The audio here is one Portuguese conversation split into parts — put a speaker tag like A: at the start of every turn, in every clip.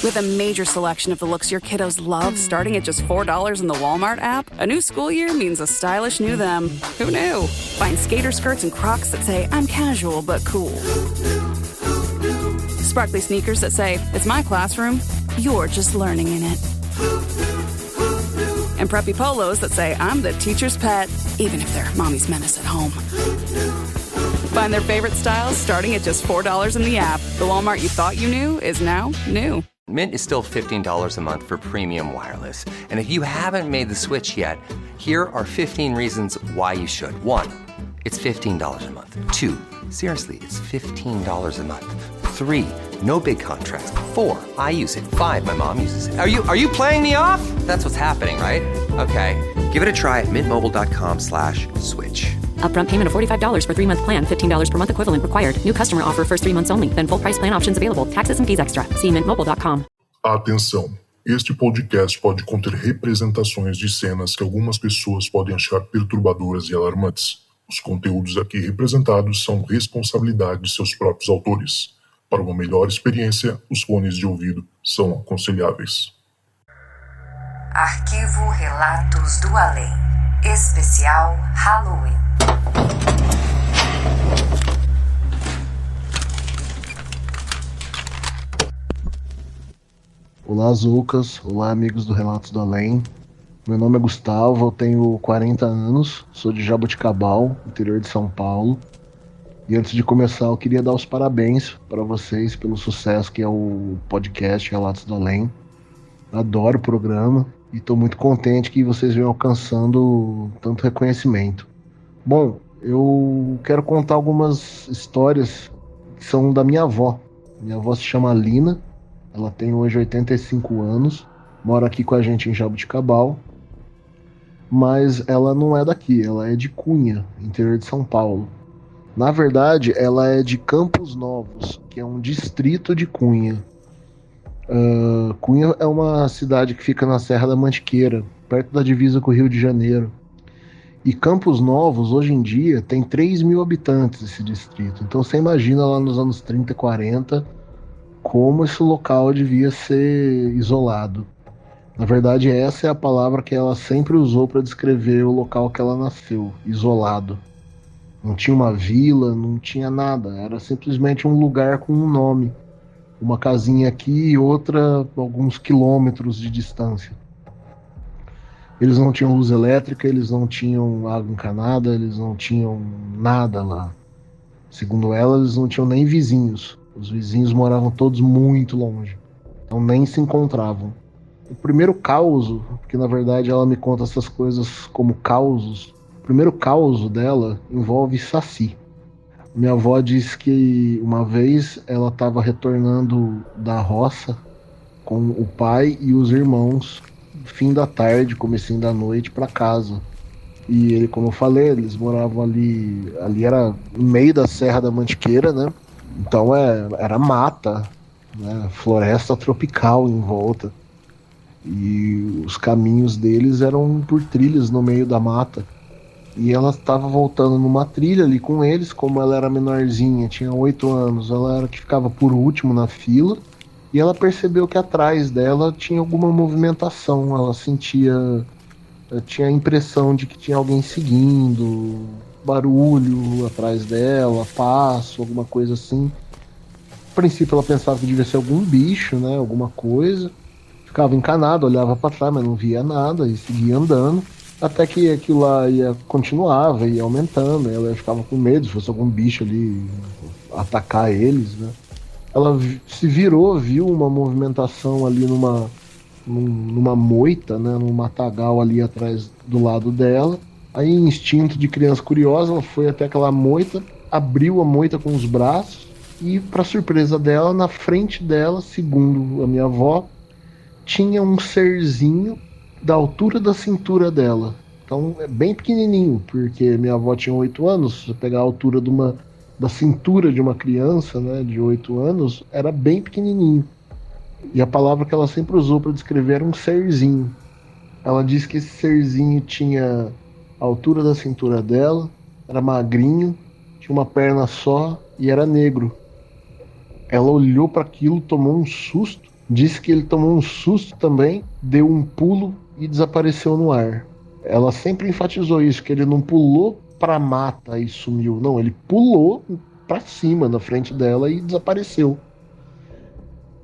A: With a major selection of the looks your kiddos love starting at just $4 in the Walmart app, a new school year means a stylish new them. Who knew? Find skater skirts and Crocs that say, I'm casual but cool. Sparkly sneakers that say, it's my classroom, you're just learning in it. And preppy polos that say, I'm the teacher's pet, even if they're mommy's menace at home. Find their favorite styles starting at just $4 in the app. The Walmart you thought you knew is now new.
B: Mint is still $15 a month for premium wireless. And if you haven't made the switch yet, here are 15 reasons why you should. 1, it's $15 a month. 2, seriously, it's $15 a month. 3, no big contrast. 4, I use it. 5, my mom uses it. Are you playing me off? That's what's happening, right? Okay, give it a try at mintmobile.com/switch.
C: Upfront payment of $45 for 3-month plan. $15 per month equivalent required. New customer offer first 3 months only. Then full price plan options available. Taxes and fees extra. See mintmobile.com.
D: Atenção! Este podcast pode conter representações de cenas que algumas pessoas podem achar perturbadoras e alarmantes. Os conteúdos aqui representados são responsabilidade de seus próprios autores. Para uma melhor experiência, os fones de ouvido são aconselháveis.
E: Arquivo Relatos do Além. Especial Halloween.
F: Olá, Zucas. Olá, amigos do Relatos do Além. Meu nome é Gustavo, eu tenho 40 anos, sou de Jaboticabal, interior de São Paulo. E antes de começar, eu queria dar os parabéns para vocês pelo sucesso que é o podcast Relatos do Além. Adoro o programa e estou muito contente que vocês venham alcançando tanto reconhecimento. Bom, eu quero contar algumas histórias que são da minha avó. Minha avó se chama Lina, ela tem hoje 85 anos, mora aqui com a gente em Jaboticabal, mas ela não é daqui, ela é de Cunha, interior de São Paulo. Na verdade, ela é de Campos Novos, que é um distrito de Cunha. Cunha é uma cidade que fica na Serra da Mantiqueira, perto da divisa com o Rio de Janeiro. E Campos Novos, hoje em dia, tem 3 mil habitantes esse distrito. Então você imagina lá nos anos 30 e 40 como esse local devia ser isolado. Na verdade, essa é a palavra que ela sempre usou para descrever o local que ela nasceu, isolado. Não tinha uma vila, não tinha nada, era simplesmente um lugar com um nome. Uma casinha aqui e outra alguns quilômetros de distância. Eles não tinham luz elétrica, eles não tinham água encanada, eles não tinham nada lá. Segundo ela, eles não tinham nem vizinhos. Os vizinhos moravam todos muito longe, então nem se encontravam. O primeiro caos, porque na verdade ela me conta essas coisas como causos, o primeiro caos dela envolve Saci. Minha avó disse que uma vez ela estava retornando da roça com o pai e os irmãos, fim da tarde, comecinho da noite, para casa. E ele, como eu falei, eles moravam ali era no meio da Serra da Mantiqueira, né? Então era mata, né? Floresta tropical em volta. E os caminhos deles eram por trilhas no meio da mata. E ela estava voltando numa trilha ali com eles, como ela era menorzinha, tinha 8 anos, ela era que ficava por último na fila, e ela percebeu que atrás dela tinha alguma movimentação, ela tinha a impressão de que tinha alguém seguindo, barulho atrás dela, passo, alguma coisa assim. A princípio ela pensava que devia ser algum bicho, né, alguma coisa, ficava encanado, olhava para trás, mas não via nada e seguia andando. Até que aquilo lá continuava, ia aumentando, ela ficava com medo se fosse algum bicho ali atacar eles, né? Ela se virou, viu uma movimentação ali numa moita, né? Num matagal ali atrás do lado dela. Aí, instinto de criança curiosa, ela foi até aquela moita, abriu a moita com os braços e, para surpresa dela, na frente dela, segundo a minha avó, tinha um serzinho da altura da cintura dela. Então é bem pequenininho, porque minha avó tinha 8 anos, se você pegar a altura da cintura de uma criança, né, de 8 anos, era bem pequenininho. E a palavra que ela sempre usou para descrever era um serzinho. Ela disse que esse serzinho tinha a altura da cintura dela, era magrinho, tinha uma perna só e era negro. Ela olhou para aquilo, tomou um susto Disse que ele tomou um susto também, deu um pulo e desapareceu no ar. Ela sempre enfatizou isso, que ele não pulou pra mata e sumiu. Não, ele pulou pra cima, na frente dela e desapareceu.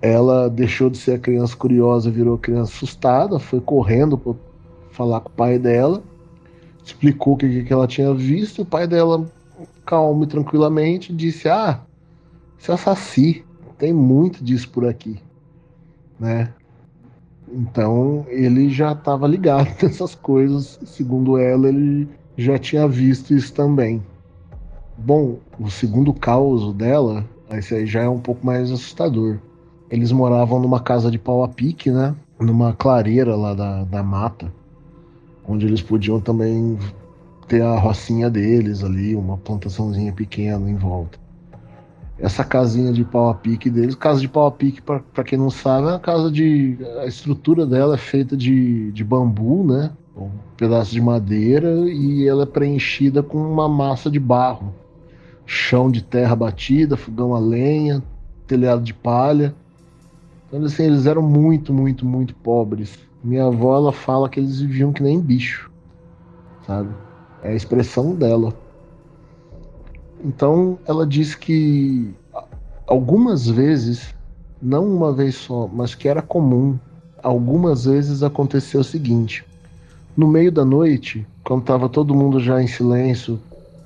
F: Ela deixou de ser a criança curiosa, virou a criança assustada, foi correndo pra falar com o pai dela, explicou o que ela tinha visto, e o pai dela, calmo e tranquilamente, disse: isso é Saci, tem muito disso por aqui, né? Então ele já estava ligado nessas coisas, segundo ela, ele já tinha visto isso também. Bom, o segundo caos dela, esse aí já é um pouco mais assustador. Eles moravam numa casa de pau a pique, né? Numa clareira lá da mata, onde eles podiam também ter a rocinha deles ali, uma plantaçãozinha pequena em volta. Essa casinha de pau a pique deles, casa de pau a pique, para quem não sabe, é uma casa a estrutura dela é feita de bambu, né? Um pedaço de madeira, e ela é preenchida com uma massa de barro. Chão de terra batida, fogão a lenha, telhado de palha. Então, assim, eles eram muito, muito, muito pobres. Minha avó, ela fala que eles viviam que nem bicho, sabe? É a expressão dela. Então, ela diz que algumas vezes, não uma vez só, mas que era comum, algumas vezes aconteceu o seguinte: no meio da noite, quando estava todo mundo já em silêncio,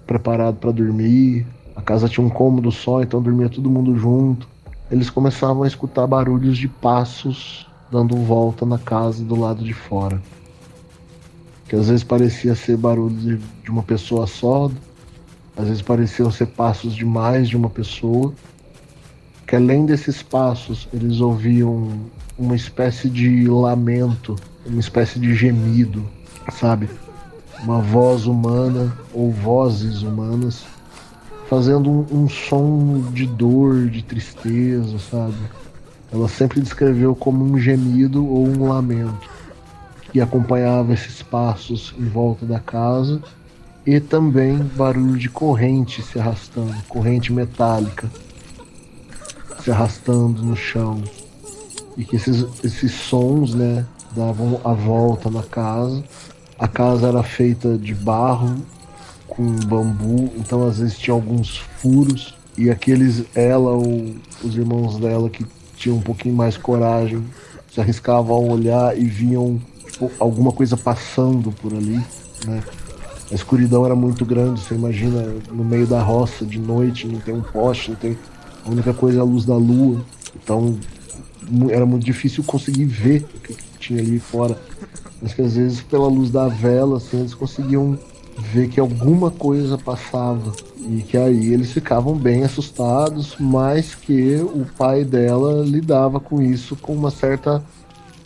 F: preparado para dormir, a casa tinha um cômodo só, então dormia todo mundo junto, eles começavam a escutar barulhos de passos dando volta na casa do lado de fora, que às vezes parecia ser barulho de uma pessoa só, às vezes pareciam ser passos de mais de uma pessoa, que além desses passos eles ouviam uma espécie de lamento, uma espécie de gemido, sabe? Uma voz humana ou vozes humanas fazendo um som de dor, de tristeza, sabe? Ela sempre descreveu como um gemido ou um lamento que acompanhava esses passos em volta da casa, e também barulho de corrente se arrastando, corrente metálica se arrastando no chão, e que esses sons, né, davam a volta na casa. A casa era feita de barro com bambu, então às vezes tinha alguns furos, e ela ou os irmãos dela que tinham um pouquinho mais coragem se arriscavam a olhar e viam, tipo, alguma coisa passando por ali, né? A escuridão era muito grande, você imagina, no meio da roça, de noite, não tem um poste, não tem... A única coisa é a luz da lua, então era muito difícil conseguir ver o que tinha ali fora. Mas que às vezes, pela luz da vela, assim, eles conseguiam ver que alguma coisa passava. E que aí eles ficavam bem assustados, mas que o pai dela lidava com isso com uma certa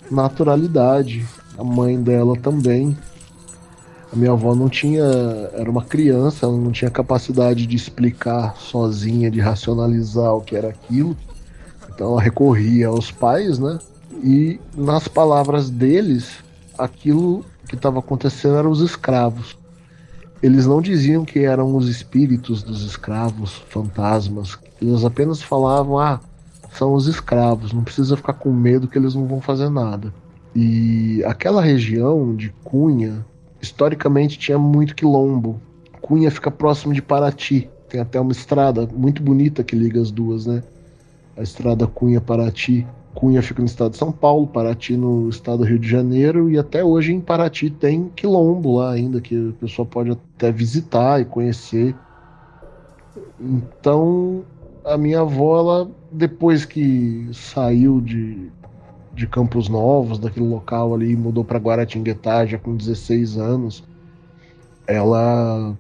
F: naturalidade. A mãe dela também. A minha avó não tinha... Era uma criança, ela não tinha capacidade de explicar sozinha, de racionalizar o que era aquilo. Então ela recorria aos pais, né? E nas palavras deles, aquilo que estava acontecendo eram os escravos. Eles não diziam que eram os espíritos dos escravos, fantasmas. Eles apenas falavam: são os escravos, não precisa ficar com medo que eles não vão fazer nada. E aquela região de Cunha, historicamente tinha muito quilombo. Cunha fica próximo de Paraty. Tem até uma estrada muito bonita que liga as duas, né? A estrada Cunha-Paraty. Cunha fica no estado de São Paulo, Paraty no estado do Rio de Janeiro, e até hoje em Paraty tem quilombo lá ainda, que o pessoal pode até visitar e conhecer. Então, a minha avó, ela, depois que saiu de Campos Novos, daquele local ali, mudou para Guaratinguetá já com 16 anos, ela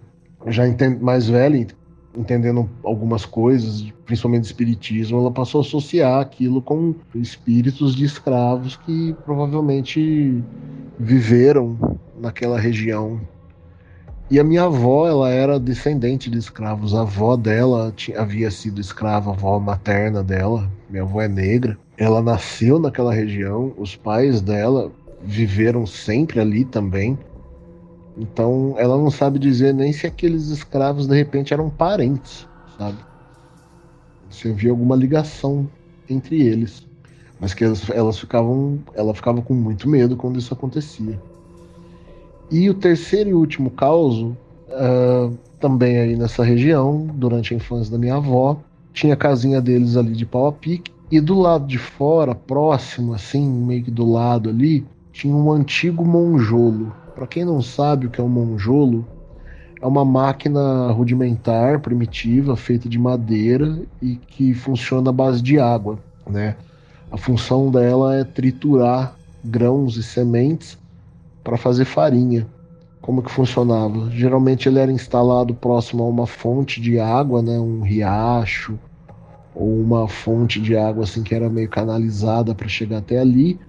F: já mais velha, entendendo algumas coisas, principalmente espiritismo, ela passou a associar aquilo com espíritos de escravos que provavelmente viveram naquela região. E a minha avó, ela era descendente de escravos. A avó dela havia sido escrava, a avó materna dela, minha avó é negra. Ela nasceu naquela região, os pais dela viveram sempre ali também. Então ela não sabe dizer nem se aqueles escravos de repente eram parentes, sabe? Se havia alguma ligação entre eles. mas que ela ficava com muito medo quando isso acontecia. E o terceiro e último caso, também aí nessa região, durante a infância da minha avó, tinha a casinha deles ali de pau a pique, e do lado de fora, próximo assim, meio que do lado ali, tinha um antigo monjolo. Para quem não sabe o que é um monjolo, é uma máquina rudimentar, primitiva, feita de madeira e que funciona à base de água, né? A função dela é triturar grãos e sementes para fazer farinha. Como que funcionava? Geralmente ele era instalado próximo a uma fonte de água, né? Um riacho ou uma fonte de água assim que era meio canalizada para chegar até ali.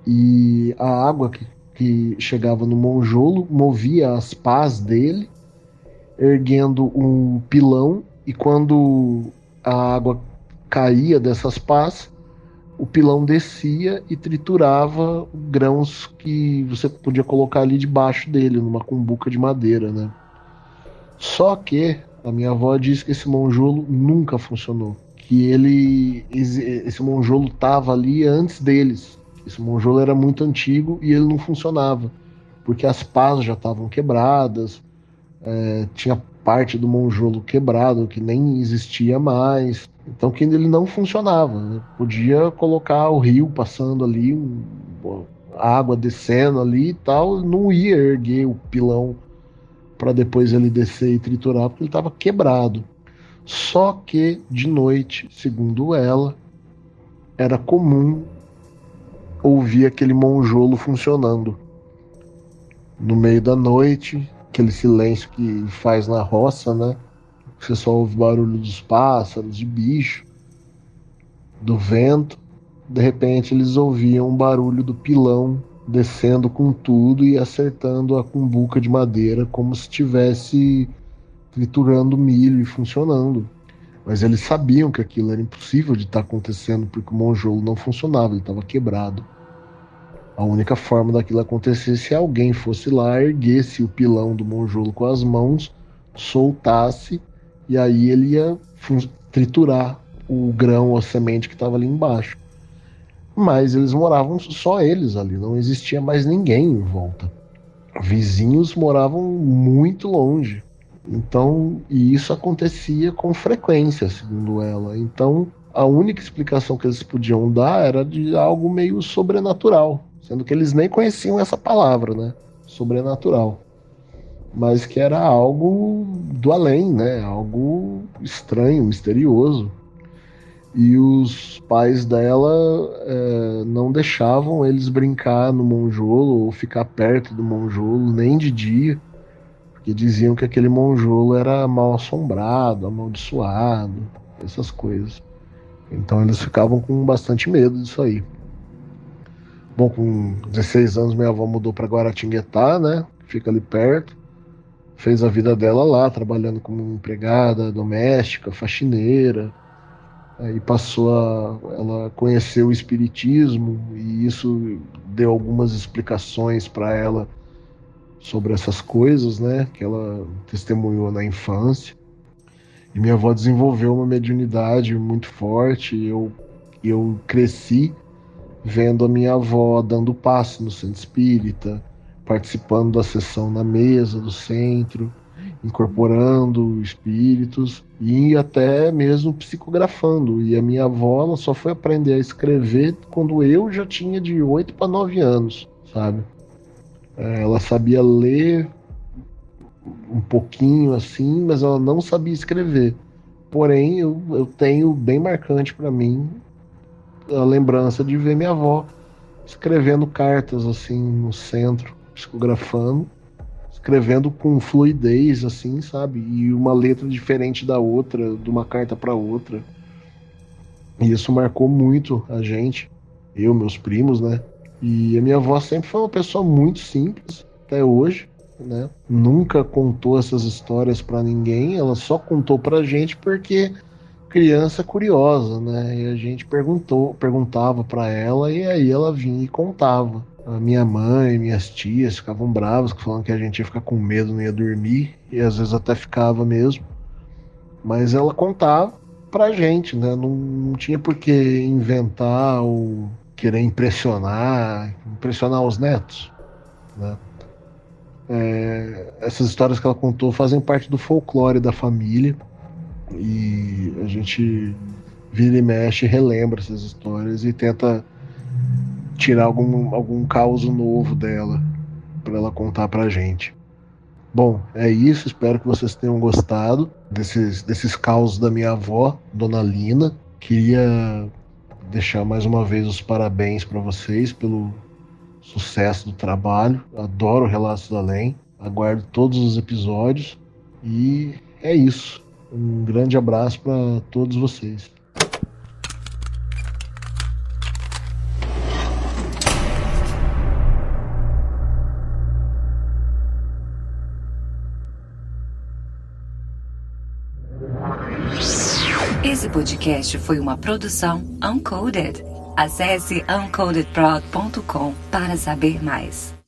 F: E a água que chegava no monjolo movia as pás dele, erguendo um pilão, e quando a água caía dessas pás, o pilão descia e triturava grãos que você podia colocar ali debaixo dele, numa cumbuca de madeira, né? Só que a minha avó disse que esse monjolo nunca funcionou, que esse monjolo estava ali antes deles. Esse monjolo era muito antigo e ele não funcionava, porque as pás já estavam quebradas, tinha parte do monjolo quebrado que nem existia mais, então que ele não funcionava, né? Podia colocar o rio passando ali, a água descendo ali e tal, não ia erguer o pilão para depois ele descer e triturar, porque ele estava quebrado. Só que de noite, segundo ela, era comum ouvir aquele monjolo funcionando no meio da noite, aquele silêncio que faz na roça, né? Você só ouve barulho dos pássaros, de bicho, do vento. De repente eles ouviam um barulho do pilão descendo com tudo e acertando a cumbuca de madeira, como se estivesse triturando milho e funcionando. Mas eles sabiam que aquilo era impossível de estar acontecendo, porque o monjolo não funcionava, ele estava quebrado. A única forma daquilo acontecer se alguém fosse lá, erguesse o pilão do monjolo com as mãos, soltasse, e aí ele ia triturar o grão ou a semente que estava ali embaixo. Mas eles moravam só eles ali, não existia mais ninguém em volta. Vizinhos moravam muito longe. Então, e isso acontecia com frequência, segundo ela. Então, a única explicação que eles podiam dar era de algo meio sobrenatural, sendo que eles nem conheciam essa palavra, né? Sobrenatural. Mas que era algo do além, né? Algo estranho, misterioso. E os pais dela não deixavam eles brincar no monjolo ou ficar perto do monjolo, nem de dia, porque diziam que aquele monjolo era mal assombrado, amaldiçoado, essas coisas. Então eles ficavam com bastante medo disso aí. Bom, com 16 anos minha avó mudou para Guaratinguetá, né? Fica ali perto. Fez a vida dela lá, trabalhando como empregada doméstica, faxineira. Aí ela conheceu o espiritismo e isso deu algumas explicações para ela sobre essas coisas, né? Que ela testemunhou na infância. E minha avó desenvolveu uma mediunidade muito forte. Eu cresci vendo a minha avó dando passe no centro espírita, participando da sessão na mesa do centro, incorporando espíritos e até mesmo psicografando. E a minha avó, ela só foi aprender a escrever quando eu já tinha de 8 para 9 anos, sabe? Ela sabia ler um pouquinho assim, mas ela não sabia escrever. Porém, eu tenho bem marcante para mim a lembrança de ver minha avó escrevendo cartas assim no centro, psicografando, escrevendo com fluidez, assim, sabe? E uma letra diferente da outra, de uma carta para outra. E isso marcou muito a gente, eu, meus primos, né? E a minha avó sempre foi uma pessoa muito simples, até hoje, né? Nunca contou essas histórias para ninguém, ela só contou pra gente porque criança curiosa, né? E a gente perguntava para ela e aí ela vinha e contava. A minha mãe, minhas tias ficavam bravas, falando que a gente ia ficar com medo, não ia dormir, e às vezes até ficava mesmo. Mas ela contava, pra gente, né? Não tinha por que inventar ou querer impressionar os netos, né? Essas histórias que ela contou fazem parte do folclore da família e a gente vira e mexe, relembra essas histórias e tenta tirar algum caos novo dela para ela contar pra gente. Bom, é isso, espero que vocês tenham gostado desses causos da minha avó, Dona Lina. Queria deixar mais uma vez os parabéns para vocês pelo sucesso do trabalho. Adoro Relatos do Além, aguardo todos os episódios e é isso. Um grande abraço para todos vocês.
E: Esse podcast foi uma produção Uncoded. Acesse uncodedprod.com para saber mais.